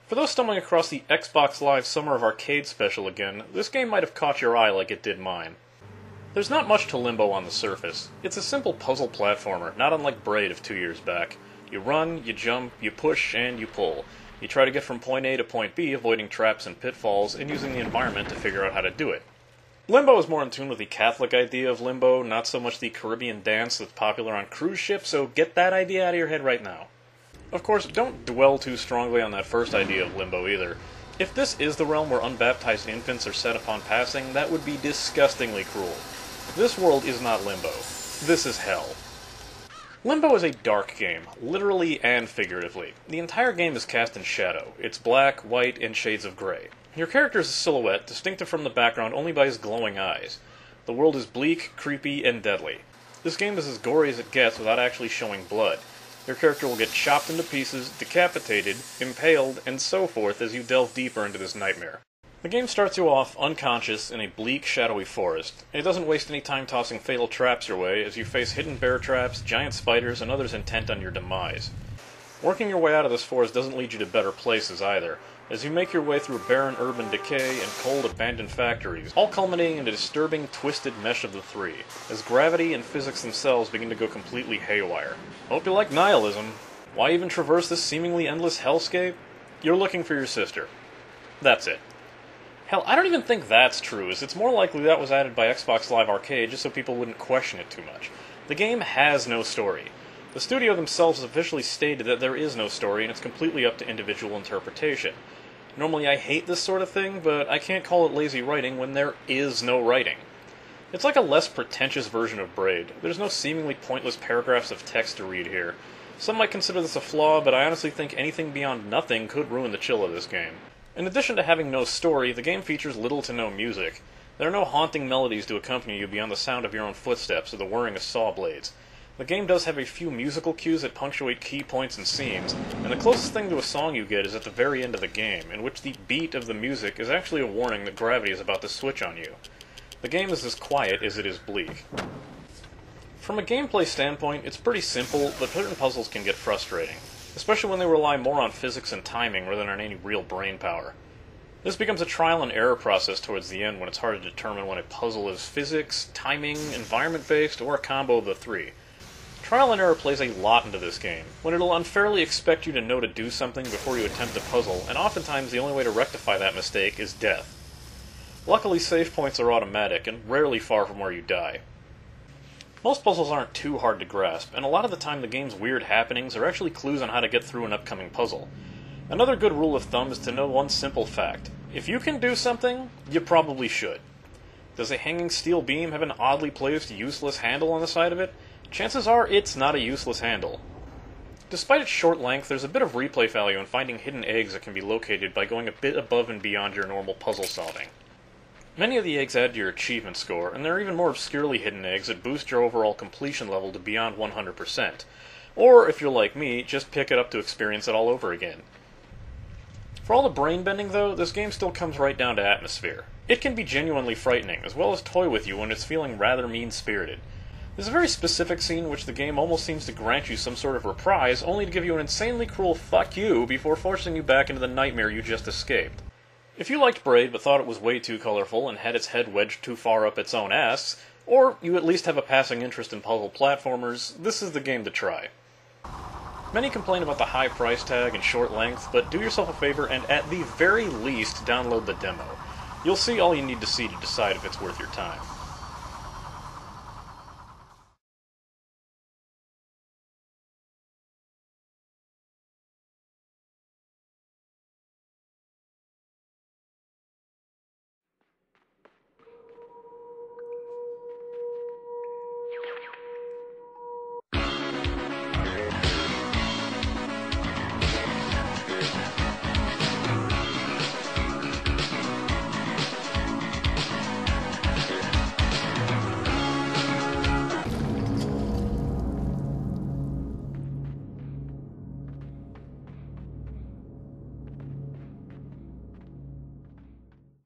For those stumbling across the Xbox Live Summer of Arcade special again, this game might have caught your eye like it did mine. There's not much to Limbo on the surface. It's a simple puzzle platformer, not unlike Braid of 2 years back. You run, you jump, you push, and you pull. You try to get from point A to point B, avoiding traps and pitfalls, and using the environment to figure out how to do it. Limbo is more in tune with the Catholic idea of limbo, not so much the Caribbean dance that's popular on cruise ships, so get that idea out of your head right now. Of course, don't dwell too strongly on that first idea of limbo either. If this is the realm where unbaptized infants are set upon passing, that would be disgustingly cruel. This world is not Limbo. This is hell. Limbo is a dark game, literally and figuratively. The entire game is cast in shadow. It's black, white, and shades of gray. Your character is a silhouette, distinctive from the background only by his glowing eyes. The world is bleak, creepy, and deadly. This game is as gory as it gets without actually showing blood. Your character will get chopped into pieces, decapitated, impaled, and so forth as you delve deeper into this nightmare. The game starts you off unconscious in a bleak, shadowy forest. It doesn't waste any time tossing fatal traps your way as you face hidden bear traps, giant spiders, and others intent on your demise. Working your way out of this forest doesn't lead you to better places either, as you make your way through barren urban decay and cold abandoned factories, all culminating in a disturbing, twisted mesh of the three, as gravity and physics themselves begin to go completely haywire. Hope you like nihilism. Why even traverse this seemingly endless hellscape? You're looking for your sister. That's it. Hell, I don't even think that's true, as it's more likely that was added by Xbox Live Arcade just so people wouldn't question it too much. The game has no story. The studio themselves has officially stated that there is no story, and it's completely up to individual interpretation. Normally I hate this sort of thing, but I can't call it lazy writing when there is no writing. It's like a less pretentious version of Braid. There's no seemingly pointless paragraphs of text to read here. Some might consider this a flaw, but I honestly think anything beyond nothing could ruin the chill of this game. In addition to having no story, the game features little to no music. There are no haunting melodies to accompany you beyond the sound of your own footsteps or the whirring of saw blades. The game does have a few musical cues that punctuate key points and scenes, and the closest thing to a song you get is at the very end of the game, in which the beat of the music is actually a warning that gravity is about to switch on you. The game is as quiet as it is bleak. From a gameplay standpoint, it's pretty simple, but certain puzzles can get frustrating, especially when they rely more on physics and timing rather than on any real brain power. This becomes a trial and error process towards the end when it's hard to determine when a puzzle is physics, timing, environment-based, or a combo of the three. Trial and error plays a lot into this game, when it'll unfairly expect you to know to do something before you attempt a puzzle, and oftentimes the only way to rectify that mistake is death. Luckily, save points are automatic, and rarely far from where you die. Most puzzles aren't too hard to grasp, and a lot of the time the game's weird happenings are actually clues on how to get through an upcoming puzzle. Another good rule of thumb is to know one simple fact. If you can do something, you probably should. Does a hanging steel beam have an oddly placed, useless handle on the side of it? Chances are it's not a useless handle. Despite its short length, there's a bit of replay value in finding hidden eggs that can be located by going a bit above and beyond your normal puzzle solving. Many of the eggs add to your achievement score, and there are even more obscurely hidden eggs that boost your overall completion level to beyond 100%. Or, if you're like me, just pick it up to experience it all over again. For all the brain bending though, this game still comes right down to atmosphere. It can be genuinely frightening, as well as toy with you when it's feeling rather mean-spirited. There's a very specific scene in which the game almost seems to grant you some sort of reprise, only to give you an insanely cruel fuck you before forcing you back into the nightmare you just escaped. If you liked Braid but thought it was way too colorful and had its head wedged too far up its own ass, or you at least have a passing interest in puzzle platformers, this is the game to try. Many complain about the high price tag and short length, but do yourself a favor and at the very least download the demo. You'll see all you need to see to decide if it's worth your time.